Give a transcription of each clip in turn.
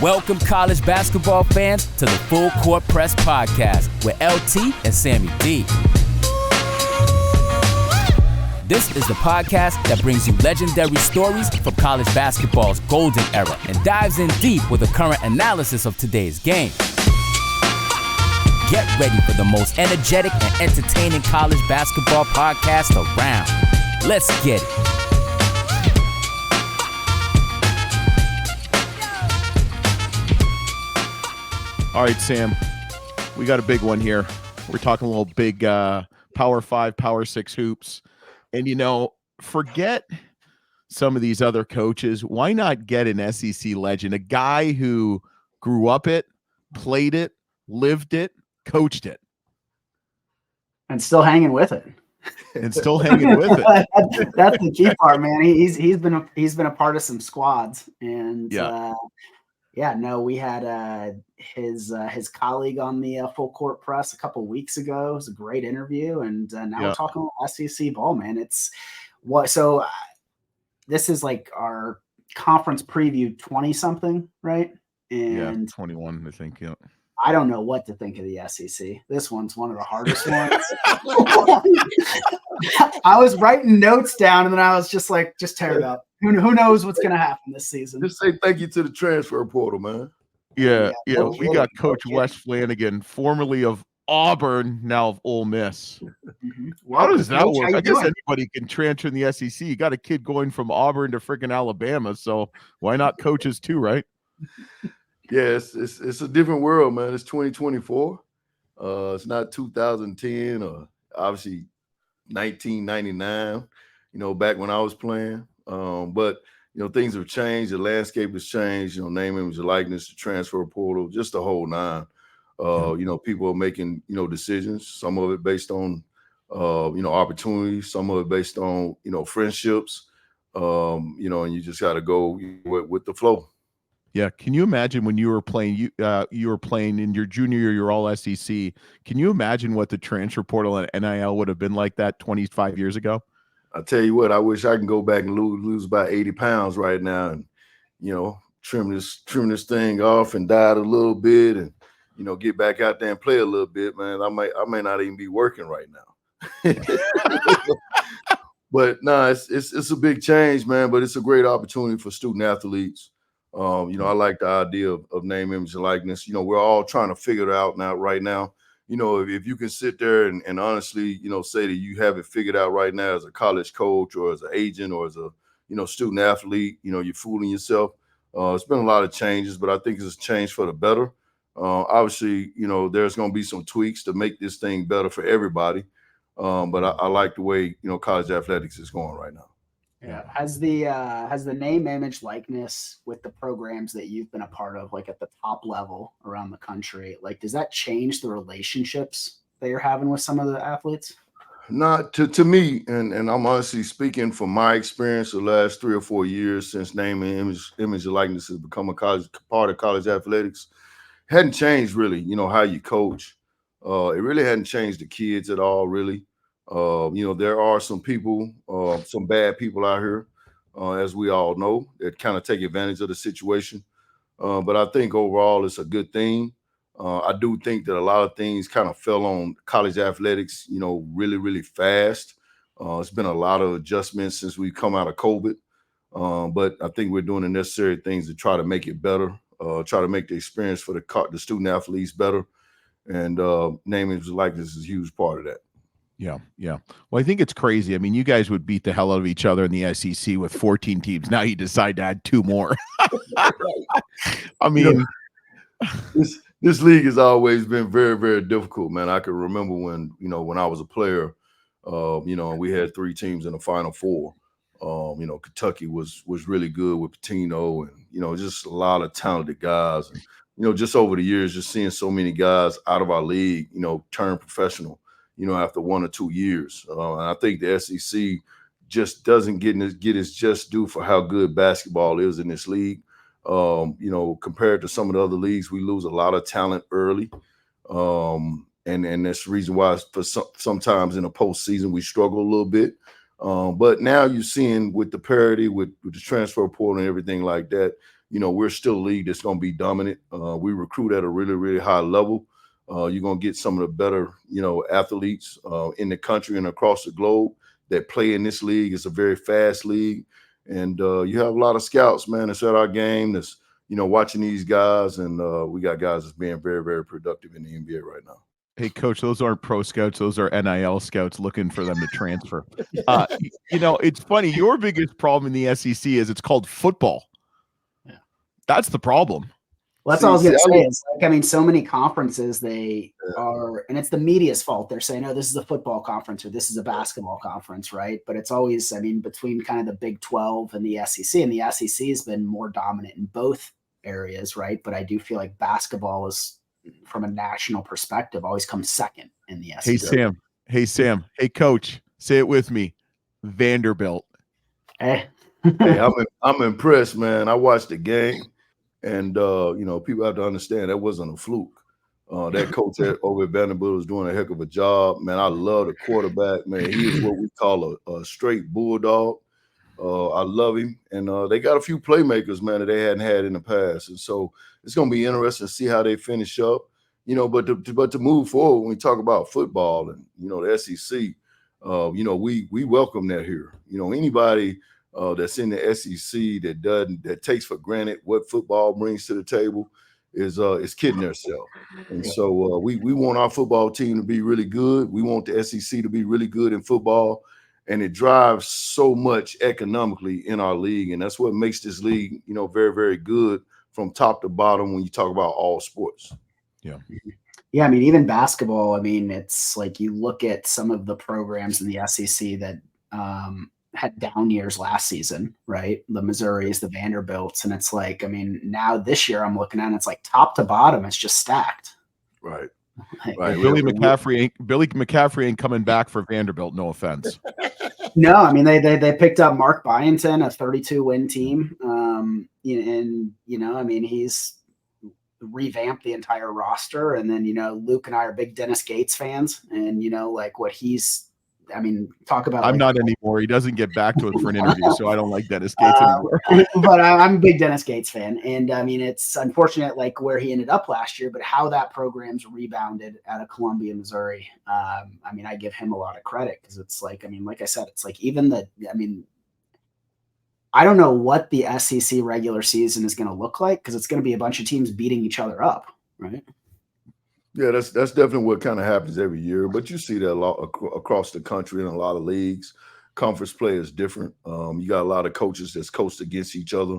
Welcome, college basketball fans, to the Full Court Press Podcast with LT and Sammy D. This is the podcast that brings you legendary stories from college basketball's golden era and dives in deep with a current analysis of today's game. Get ready for the most energetic and entertaining college basketball podcast around. Let's get it. All right, Sam, we got a big one here. We're talking a little big Power 5, Power 6 hoops. And, forget some of these other coaches. Why not get an SEC legend, a guy who grew up it, played it, lived it, coached it? And still hanging with it. That's the key part, man. He's been a part of some squads. And we had his colleague on the Full Court Press a couple of weeks ago. It was a great interview, and now we're talking about SEC ball, man. This is like our conference preview 20-something, right? And 21, I think. Yeah, I don't know what to think of the SEC. This one's one of the hardest ones. I was writing notes down, and then I was just like, just tear it up. Who knows what's going to happen this season? Just say thank you to the transfer portal, man. Yeah. We got Coach Wes Flanigan, formerly of Auburn, now of Ole Miss. Mm-hmm. How does that work? I guess anybody can transfer in the SEC. You got a kid going from Auburn to freaking Alabama, so why not coaches too, right? Yeah, it's a different world, man. It's 2024. It's not 2010 or obviously 1999, back when I was playing. But things have changed. The landscape has changed. Name, image, likeness, the transfer portal, just the whole nine. People are making decisions. Some of it based on opportunities. Some of it based on friendships. And you just got to go with the flow. Yeah. Can you imagine when you were playing? You were playing in your junior year. You're all SEC. Can you imagine what the transfer portal and NIL would have been like that 25 years ago? I tell you what, I wish I can go back and lose about 80 pounds right now, and trim this thing off and diet a little bit, and get back out there and play a little bit, man. I may not even be working right now. But no, it's a big change, man. But it's a great opportunity for student athletes. I like the idea of name, image, and likeness. We're all trying to figure it out right now. If you can sit there and honestly, say that you have it figured out right now as a college coach or as an agent or as a, student athlete, you're fooling yourself. It's been a lot of changes, but I think it's a change for the better. Obviously, there's going to be some tweaks to make this thing better for everybody. But I like the way, college athletics is going right now. Yeah. Has the name, image, likeness with the programs that you've been a part of, like at the top level around the country, like, does that change the relationships that you're having with some of the athletes? Not to me, and I'm honestly speaking from my experience the last 3 or 4 years since name and image and likeness has become a part of college athletics. Hadn't changed really, how you coach. It really hadn't changed the kids at all, really. There are some people, some bad people out here, as we all know, that kind of take advantage of the situation. But I think overall it's a good thing. I do think that a lot of things kind of fell on college athletics, really, really fast. It's been a lot of adjustments since we come out of COVID. But I think we're doing the necessary things to try to make it better, try to make the experience for the student athletes better. And name, image, and likeness is a huge part of that. Yeah. Well, I think it's crazy. I mean, you guys would beat the hell out of each other in the SEC with 14 teams. Now you decide to add 2 more. I mean, this league has always been very, very difficult, man. I can remember when I was a player, we had 3 teams in the Final Four. Kentucky was really good with Patino, and just a lot of talented guys. And just over the years, just seeing so many guys out of our league, turn professional. After 1 or 2 years. And I think the SEC just doesn't get its just due for how good basketball is in this league. Compared to some of the other leagues, we lose a lot of talent early. And that's the reason why for sometimes in the postseason we struggle a little bit. But now you're seeing with the parity, with the transfer portal and everything like that, we're still a league that's going to be dominant. We recruit at a really, really high level. You're going to get some of the better, athletes in the country and across the globe that play in this league. It's a very fast league. And you have a lot of scouts, man, that's at our game that's, watching these guys. And we got guys that's being very, very productive in the NBA right now. Hey, Coach, those aren't pro scouts. Those are NIL scouts looking for them to transfer. It's funny. Your biggest problem in the SEC is it's called football. Yeah. That's the problem. Well, that's all I was going to say. Is so many conferences, they are, and it's the media's fault. They're saying, oh, this is a football conference or this is a basketball conference, right? But it's always, between kind of the Big 12 and the SEC, and the SEC has been more dominant in both areas, right? But I do feel like basketball is, from a national perspective, always comes second in the SEC. Hey, Sam. Hey, Coach. Say it with me. Vanderbilt. Hey, I'm impressed, man. I watched the game, and people have to understand that wasn't a fluke. That coach over at Vanderbilt was doing a heck of a job, man. I love the quarterback, man. He is what we call a straight bulldog. I love him, and they got a few playmakers, man, that they hadn't had in the past, and so it's going to be interesting to see how they finish up, But to move forward, when we talk about football and the SEC, we welcome that here. Anybody that's in the SEC that takes for granted what football brings to the table is kidding themselves. And so we want our football team to be really good. We want the SEC to be really good in football. And it drives so much economically in our league. And that's what makes this league, very, very good from top to bottom when you talk about all sports. Yeah. Yeah. Even basketball, it's like you look at some of the programs in the SEC that had down years last season, right? The Missouris, the Vanderbilts. And it's like, now this year I'm looking at it, it's like top to bottom, it's just stacked. Right. Right. Billy McCaffrey ain't coming back for Vanderbilt. No offense. No, they picked up Mark Byington, a 32-win team. He's revamped the entire roster. And then, Luke and I are big Dennis Gates fans. And, what he's, talk about. I'm not anymore. He doesn't get back to us for an interview, so I don't like Dennis Gates anymore. But I'm a big Dennis Gates fan. And, it's unfortunate, where he ended up last year, but how that program's rebounded out of Columbia, Missouri. I give him a lot of credit because it's like I said, it's like even I don't know what the SEC regular season is going to look like because it's going to be a bunch of teams beating each other up, right? Yeah, that's definitely what kind of happens every year. But you see that a lot across the country in a lot of leagues. Conference play is different. You got a lot of coaches that's coached against each other.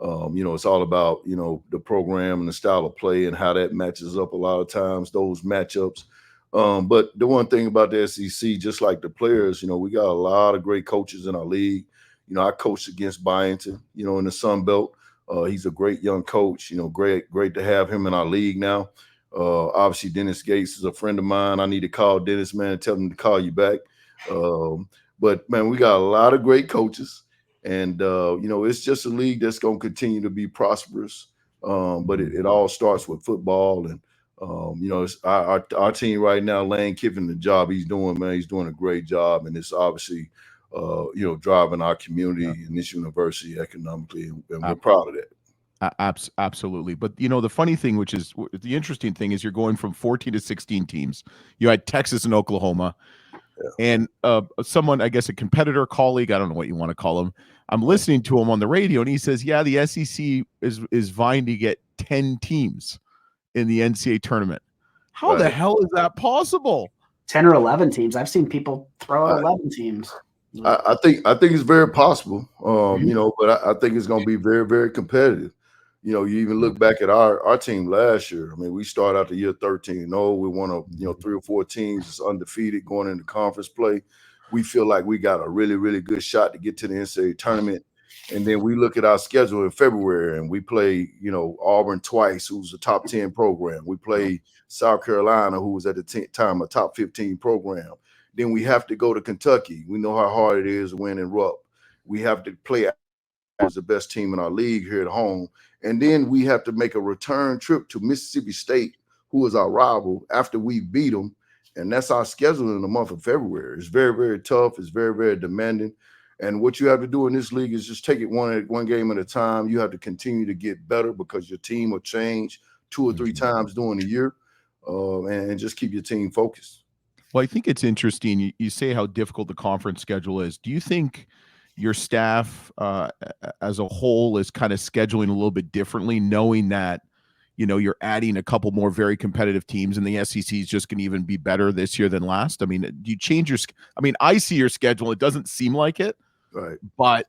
It's all about, the program and the style of play and how that matches up a lot of times, those matchups. But the one thing about the SEC, just like the players, we got a lot of great coaches in our league. I coached against Byington, in the Sun Belt. He's a great young coach, great to have him in our league now. Obviously, Dennis Gates is a friend of mine. I need to call Dennis, man, and tell him to call you back. But, man, we got a lot of great coaches. And, it's just a league that's going to continue to be prosperous. But it all starts with football. And, it's our team right now, Lane Kiffin, the job he's doing, man, he's doing a great job. And it's obviously, driving our community and this university economically. And we're proud of that. Absolutely. But, the funny thing, which is the interesting thing, is you're going from 14 to 16 teams. You had Texas and Oklahoma. Yeah. And someone, I guess a competitor, colleague, I don't know what you want to call him. I'm listening to him on the radio, and he says, yeah, the SEC is vying to get 10 teams in the NCAA tournament. How the hell is that possible? 10 or 11 teams. I've seen people throw out 11 teams. I think it's very possible, but I think it's going to be very, very competitive. You even look back at our team last year. We started out the year 13-0. We won 3 or 4 teams that's undefeated going into conference play. We feel like we got a really, really good shot to get to the NCAA tournament. And then we look at our schedule in February and we play, Auburn twice, who's a top 10 program. We play South Carolina, who was at the time a top 15 program. Then we have to go to Kentucky. We know how hard it is to win in Rupp. We have to play as the best team in our league here at home. And then we have to make a return trip to Mississippi State, who is our rival, after we beat them. And that's our schedule in the month of February. It's very, very tough. It's very, very demanding. And what you have to do in this league is just take it one game at a time. You have to continue to get better because your team will change 2 or 3 times during the year, and just keep your team focused. Well, I think it's interesting. You say how difficult the conference schedule is. Do you think your staff as a whole is kind of scheduling a little bit differently, knowing that, you're adding a couple more very competitive teams and the SEC is just going to even be better this year than last? I mean, do you change your – I mean, I see your schedule. It doesn't seem like it. Right. But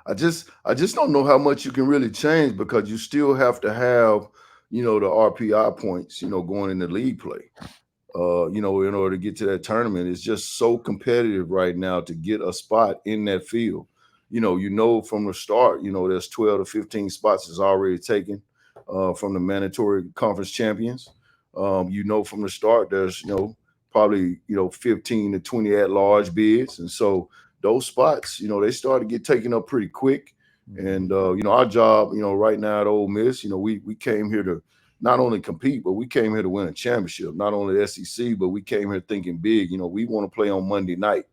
I just don't know how much you can really change because you still have to have, the RPI points, going into league play. In order to get to that tournament. It's just so competitive right now to get a spot in that field. From the start, there's 12 to 15 spots is already taken from the mandatory conference champions. From the start, there's, probably, 15 to 20 at-large bids. And so those spots, they start to get taken up pretty quick. And, our job, right now at Ole Miss, we came here to not only compete, but we came here to win a championship, not only the SEC, but we came here thinking big. We want to play on Monday night.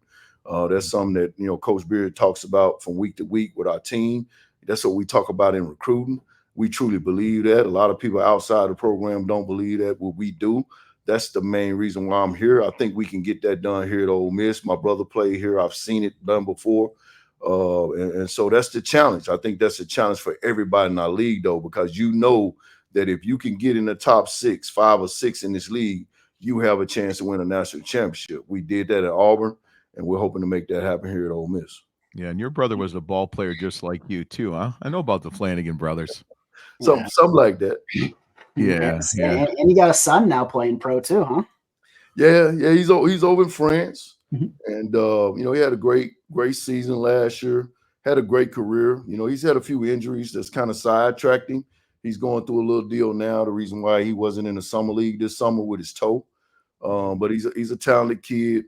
That's something that, Coach Beard talks about from week to week with our team. That's what we talk about in recruiting. We truly believe that. A lot of people outside the program don't believe that. What we do, that's the main reason why I'm here. I think we can get that done here at Ole Miss. My brother played here. I've seen it done before. And so that's the challenge. I think that's a challenge for everybody in our league, though, because that if you can get in the top 5 or 6 in this league, you have a chance to win a national championship. We did that at Auburn, and we're hoping to make that happen here at Ole Miss. Yeah, and your brother was a ball player just like you too, huh? I know about the Flanigan brothers. Something like that. Yeah. And you got a son now playing pro too, huh? Yeah. He's over in France, and he had a great season last year. Had a great career. He's had a few injuries that's kind of sidetracked him. He's going through a little deal now. The reason why he wasn't in the summer league this summer with his toe, but he's a talented kid.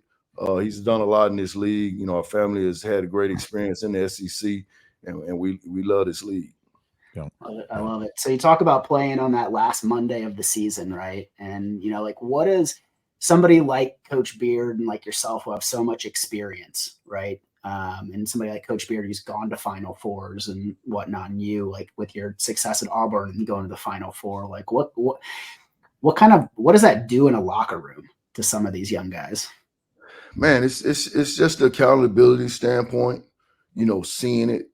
He's done a lot in this league. Our family has had a great experience in the SEC, and we love this league. Yeah. I love it. So you talk about playing on that last Monday of the season, right? And what is somebody like Coach Beard and like yourself who have so much experience, right? And somebody like Coach Beard who's gone to Final Fours and whatnot, and you like with your success at Auburn and going to the Final Four, like what does that do in a locker room to some of these young guys? Man, it's just the accountability standpoint, seeing it.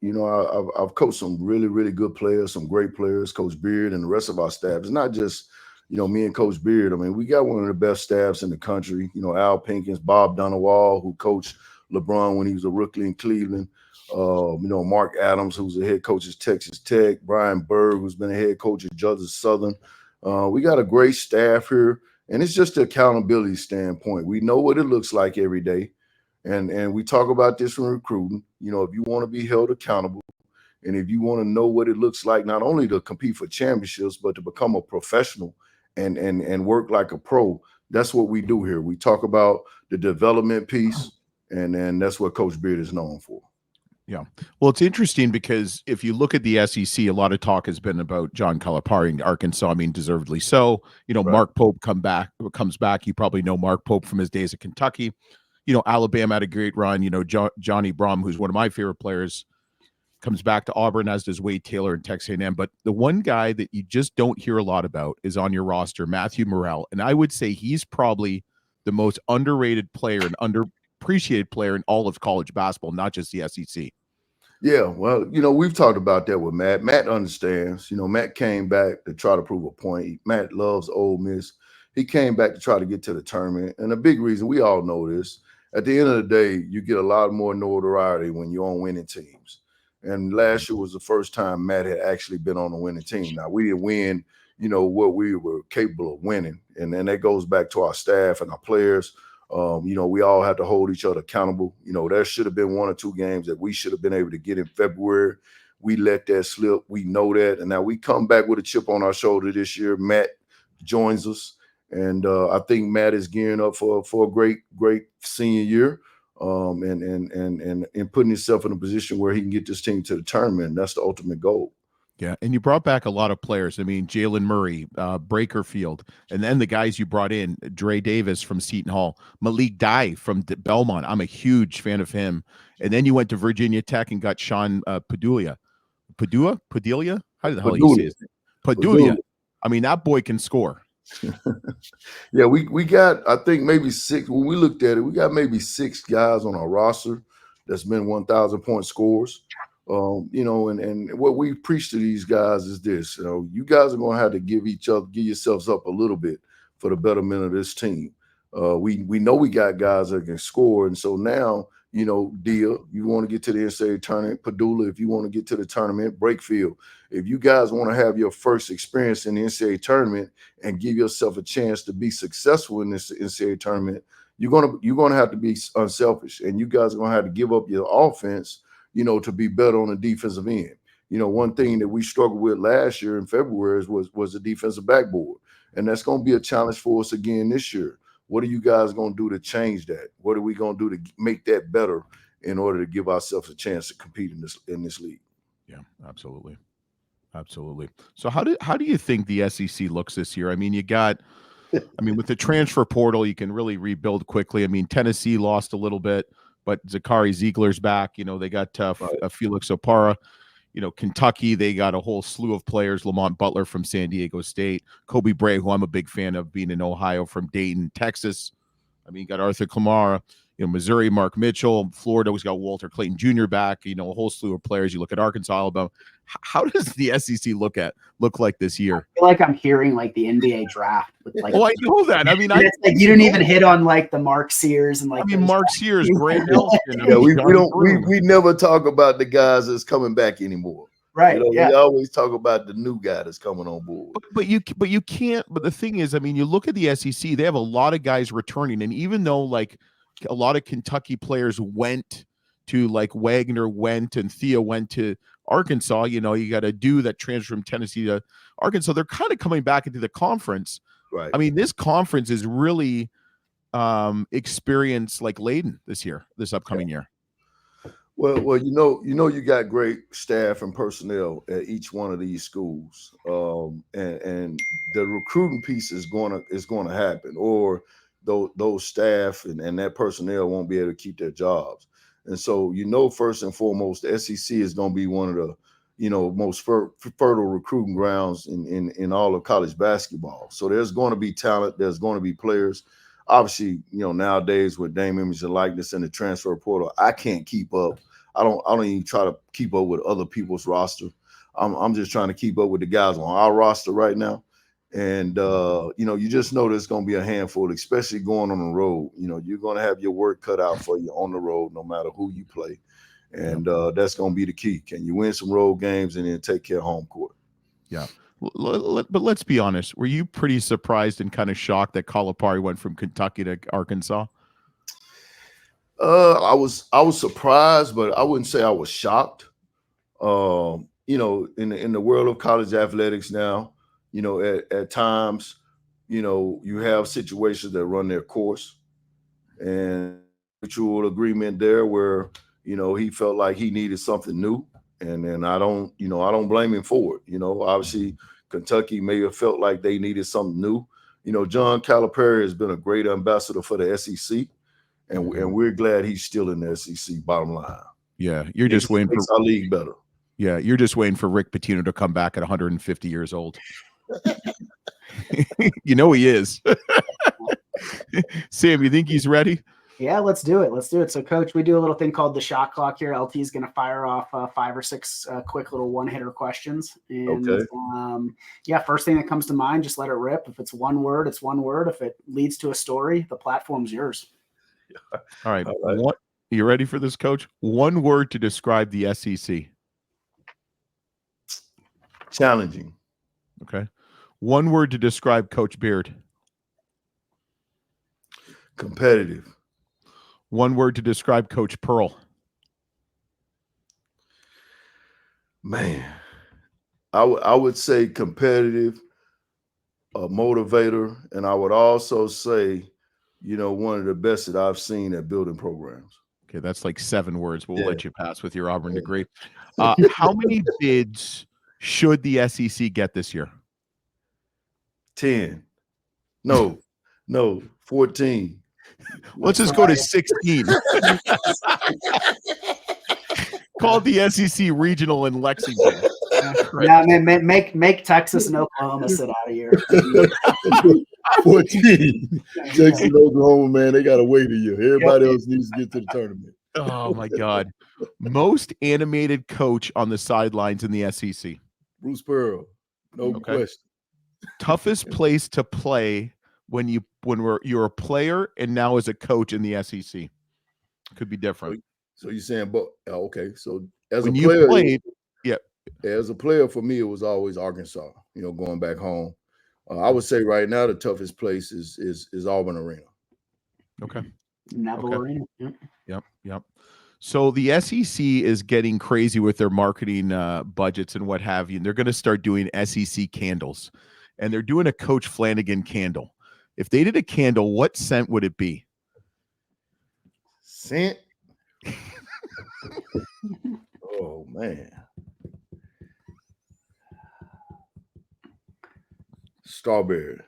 I've coached some really, really good players, some great players, Coach Beard and the rest of our staff. It's not just, me and Coach Beard. I mean, we got one of the best staffs in the country. Al Pinkins, Bob Dunawall, who coached LeBron when he was a rookie in Cleveland. Mark Adams, who's the head coach at Texas Tech. Brian Berg, who's been a head coach at Georgia Southern. We got a great staff here. And it's just the accountability standpoint. We know what it looks like every day. And we talk about this in recruiting. If you want to be held accountable and if you want to know what it looks like, not only to compete for championships, but to become a professional and work like a pro, that's what we do here. We talk about the development piece, and then that's what Coach Beard is known for. Yeah. Well, it's interesting because if you look at the SEC, a lot of talk has been about John Calipari in Arkansas. I mean, deservedly so. Right. Mark Pope comes back. You probably know Mark Pope from his days at Kentucky. Alabama had a great run. Johnny Brom, who's one of my favorite players, comes back to Auburn, as does Wade Taylor and Texas A&M. But the one guy that you just don't hear a lot about is on your roster, Matthew Morrell. And I would say he's probably the most underrated player and underappreciated player in all of college basketball, not just the SEC. Yeah, well, we've talked about that with Matt. Matt understands. Matt came back to try to prove a point. Matt loves Ole Miss. He came back to try to get to the tournament. And a big reason, we all know this, at the end of the day, you get a lot more notoriety when you're on winning teams. And last year was the first time Matt had actually been on a winning team. Now, we didn't win, what we were capable of winning. And then that goes back to our staff and our players. We all have to hold each other accountable. There should have been 1 or 2 games that we should have been able to get in February. We let that slip. We know that. And now we come back with a chip on our shoulder this year. Matt joins us. And I think Matt is gearing up for a great senior year and putting himself in a position where he can get this team to the tournament. That's the ultimate goal. Yeah, and you brought back a lot of players. I mean, Jalen Murray, Breakerfield, and then the guys you brought in, Dre Davis from Seton Hall, Malik Dye from Belmont. I'm a huge fan of him. And then you went to Virginia Tech and got Sean Padulia. Padulia? How the hell you say his name? Padulia. I mean, that boy can score. Yeah, we got, I think maybe 6. When we looked at it, we got maybe 6 guys on our roster that's been 1,000-point scorers. And what we preach to these guys is this: you guys are going to have to give yourselves up a little bit for the betterment of this team. We know we got guys that can score, and so now, Dia, you want to get to the NCAA tournament, Padula, if you want to get to the tournament, Breakfield, if you guys want to have your first experience in the NCAA tournament and give yourself a chance to be successful in this NCAA tournament, you're gonna have to be unselfish, and you guys are gonna have to give up your offense, to be better on the defensive end. One thing that we struggled with last year in February was the defensive backboard, and that's going to be a challenge for us again this year. What are you guys going to do to change that? What are we going to do to make that better in order to give ourselves a chance to compete in this league? Yeah, absolutely. So how do you think the SEC looks this year? I mean, with the transfer portal, you can really rebuild quickly. I mean, Tennessee lost a little bit, but Zachary Ziegler's back. They got Felix Opara. Kentucky, they got a whole slew of players. Lamont Butler from San Diego State. Kobe Bray, who I'm a big fan of, being in Ohio, from Dayton, Texas. I mean, you got Arthur Clamara. Missouri, Mark Mitchell. Florida, we got Walter Clayton Jr. back. A whole slew of players. You look at Arkansas, Alabama. How does the SEC look like this year? I feel like I'm hearing like the NBA draft. With like, I know that. I mean, it's like you didn't even hit on like the Mark Sears and like. Mark Sears, Grant Nelson. Yeah, we never talk about the guys that's coming back anymore. Right. We always talk about the new guy that's coming on board. But you can't. But the thing is, I mean, you look at the SEC; they have a lot of guys returning, and even though like a lot of Kentucky players went to, like Wagner went and Thea went to Arkansas, you got a dude that transferred from Tennessee to Arkansas. They're kind of coming back into the conference. Right. I mean, this conference is really experience like laden this upcoming year. Well, you got great staff and personnel at each one of these schools, and the recruiting piece is going to happen, or those staff and that personnel won't be able to keep their jobs. And so, first and foremost, the SEC is going to be one of the, most fertile recruiting grounds in all of college basketball. So there's going to be talent. There's going to be players. Obviously, nowadays with name, image, and likeness and the transfer portal, I can't keep up. I don't even try to keep up with other people's roster. I'm just trying to keep up with the guys on our roster right now. And, you just know there's going to be a handful, especially going on the road. You're going to have your work cut out for you on the road, no matter who you play. And that's going to be the key. Can you win some road games and then take care of home court? Yeah. But let's be honest. Were you pretty surprised and kind of shocked that Calipari went from Kentucky to Arkansas? I was surprised, but I wouldn't say I was shocked. In the world of college athletics now, at times, you have situations that run their course, and mutual agreement there where, he felt like he needed something new. And then I don't blame him for it. Obviously Kentucky may have felt like they needed something new. John Calipari has been a great ambassador for the SEC, and we're glad he's still in the SEC, bottom line. Yeah, you're just waiting for our league better. Yeah, you're just waiting for Rick Pitino to come back at 150 years old. He is. Sam, you think he's ready? Yeah, let's do it. So, Coach, we do a little thing called the shot clock here. LT is going to fire off 5 or 6 quick little one-hitter questions. And, okay. First thing that comes to mind, just let it rip. If it's one word, it's one word. If it leads to a story, the platform's yours. All right. You ready for this, Coach? One word to describe the SEC. Challenging. Okay. One word to describe Coach Beard. Competitive. One word to describe Coach Pearl. Man, I would say competitive, a motivator, and I would also say, one of the best that I've seen at building programs. Okay, that's like 7 words, but we'll let you pass with your Auburn degree. How many bids should the SEC get this year? 10. No, 14. Let's just go to 16. Call the SEC regional in Lexington. Yeah, make Texas and Oklahoma sit out of here. 14. Texas and Oklahoma, man, they got to wait a year. Everybody else needs to get to the tournament. Oh, my God. Most animated coach on the sidelines in the SEC? Bruce Pearl. No question. Toughest place to play when you're a player and now as a coach in the SEC? Could be different. So you're saying, but okay. So as when a player, you played, as a player for me, it was always Arkansas. Going back home. I would say right now the toughest place is Auburn Arena. Okay. Neville Arena. Yep. So the SEC is getting crazy with their marketing budgets and what have you. And they're going to start doing SEC candles, and they're doing a Coach Flanigan candle. If they did a candle, what scent would it be? Scent? Oh man. Strawberry.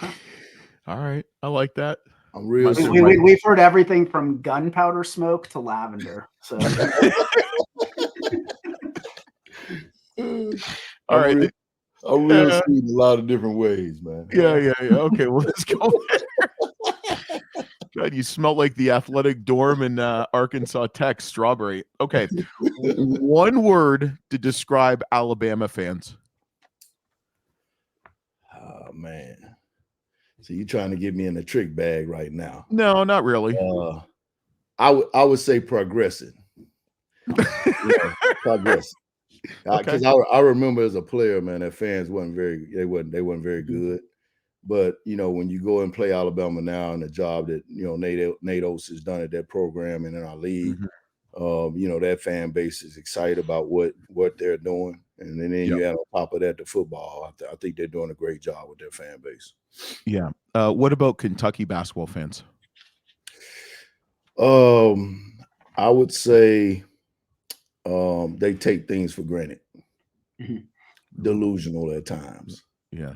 All right. I like that. I'm real. We've heard everything from gunpowder smoke to lavender. So all right. I'm real sweet in a lot of different ways, man. Yeah. Okay, well, let's go there. God, you smell like the athletic dorm in Arkansas Tech, strawberry. Okay. One word to describe Alabama fans. Oh, man. So you're trying to get me in a trick bag right now. No, not really. I would say progressing. Progressing. Because I remember as a player, man, that fans wasn't very good. But when you go and play Alabama now, and the job that Nate Oates has done at that program and in our league, that fan base is excited about what they're doing, and then you add on top of that the football. I think they're doing a great job with their fan base. Yeah. What about Kentucky basketball fans? I would say they take things for granted. Delusional at times. Yeah.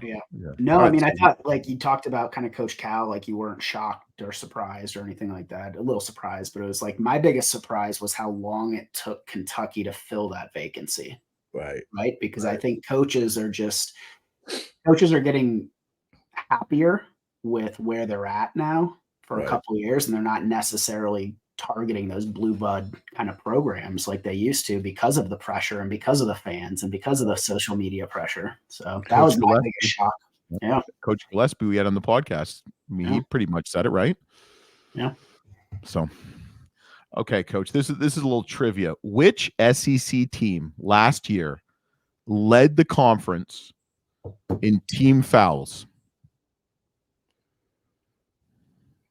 No, I mean, I thought like you talked about kind of Coach Cal, like you weren't shocked or surprised or anything like that. A little surprised, but it was like my biggest surprise was how long it took Kentucky to fill that vacancy. Right. Because I think coaches are getting happier with where they're at now for a couple of years, and they're not necessarily targeting those blue blood kind of programs like they used to because of the pressure and because of the fans and because of the social media pressure. So that was my biggest shock. Yeah. Coach Gillespie we had on the podcast. I mean, he pretty much said it, right? Yeah. So, okay, Coach, this is a little trivia. Which SEC team last year led the conference in team fouls?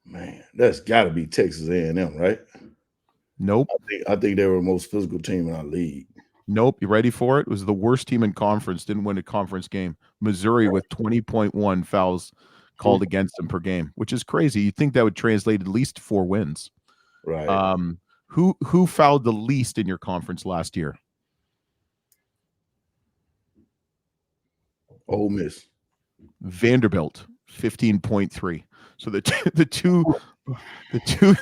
Man, that's got to be Texas A&M, right? Nope. I think they were the most physical team in our league. Nope. You ready for it? It was the worst team in conference. Didn't win a conference game. Missouri with 20.1 fouls called against them per game, which is crazy. You'd think that would translate at least 4 wins. Right. Who fouled the least in your conference last year? Ole Miss. Vanderbilt, 15.3. So the two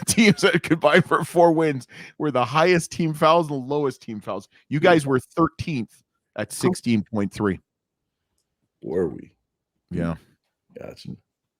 teams that combined for 4 wins were the highest team fouls and the lowest team fouls. You guys were 13th at 16.3. Were we? Yeah. Gotcha.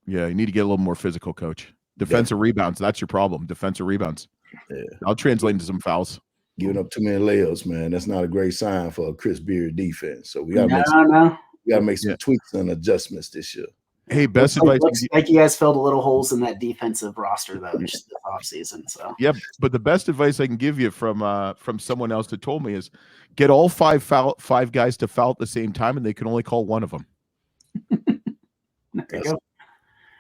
Yeah, you need to get a little more physical, Coach. Defensive rebounds, that's your problem. Defensive rebounds. Yeah. I'll translate into some fouls. Giving up too many layups, man. That's not a great sign for a Chris Beard defense. So we got to make some tweaks and adjustments this year. Hey, best advice. Looks like you guys filled a little holes in that defensive roster though this offseason. So yep, but the best advice I can give you from someone else that told me is get all five guys to foul at the same time, and they can only call one of them. There you go.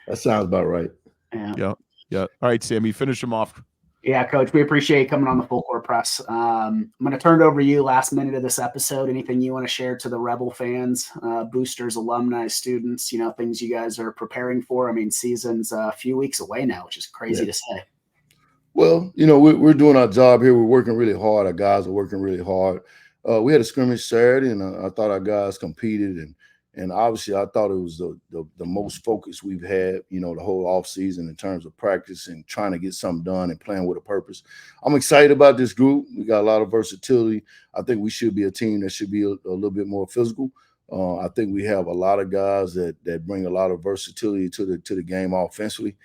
That sounds about right. Yeah. All right, Sam, you finish them off. Yeah, Coach, we appreciate you coming on the Full Court Press. I'm going to turn it over to you last minute of this episode. Anything you want to share to the Rebel fans, boosters, alumni, students, things you guys are preparing for? I mean, season's a few weeks away now, which is crazy to say. Well, we're doing our job here. We're working really hard. Our guys are working really hard. We had a scrimmage Saturday, and I thought our guys competed, and obviously I thought it was the most focus we've had, the whole offseason in terms of practice and trying to get something done and playing with a purpose. I'm excited about this group. We got a lot of versatility. I think we should be a team that should be a little bit more physical. I think we have a lot of guys that bring a lot of versatility to the game offensively.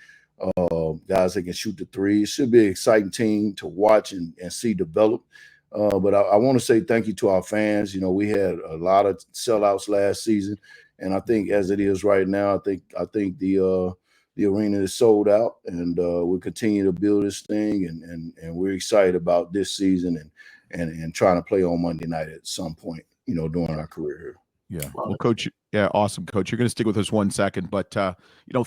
Guys that can shoot the three. It should be an exciting team to watch and see develop. But I want to say thank you to our fans. We had a lot of sellouts last season, and I think as it is right now, I think the arena is sold out, and we'll continue to build this thing, and we're excited about this season and trying to play on Monday night at some point, during our career here. Yeah. Well, Coach, awesome, Coach. You're going to stick with us 1 second, but,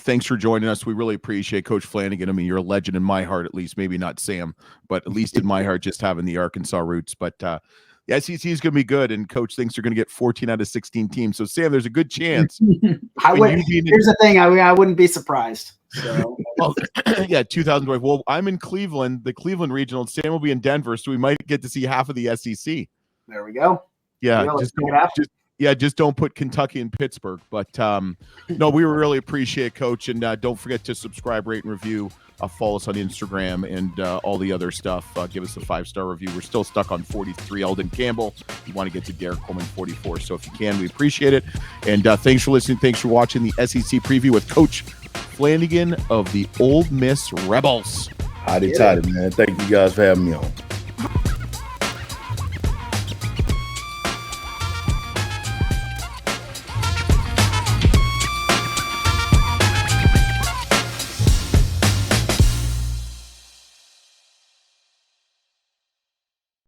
thanks for joining us. We really appreciate Coach Flanigan. I mean, you're a legend in my heart, at least, maybe not Sam, but at least in my heart, just having the Arkansas roots. But the SEC is going to be good, and Coach thinks you're going to get 14 out of 16 teams. So, Sam, there's a good chance. Here's the thing. I wouldn't be surprised. So. Well, 2020. Well, I'm in Cleveland, the Cleveland regional. Sam will be in Denver, so we might get to see half of the SEC. There we go. Yeah, just don't put Kentucky and Pittsburgh. But no, we really appreciate Coach, and don't forget to subscribe, rate, and review. Follow us on Instagram and all the other stuff. Give us a 5-star review. We're still stuck on 43 Eldon Campbell. We want to get to Derek Coleman 44. So if you can, we appreciate it. And thanks for listening. Thanks for watching the SEC preview with Coach Flanigan of the Ole Miss Rebels. Howdy, man. Thank you guys for having me on.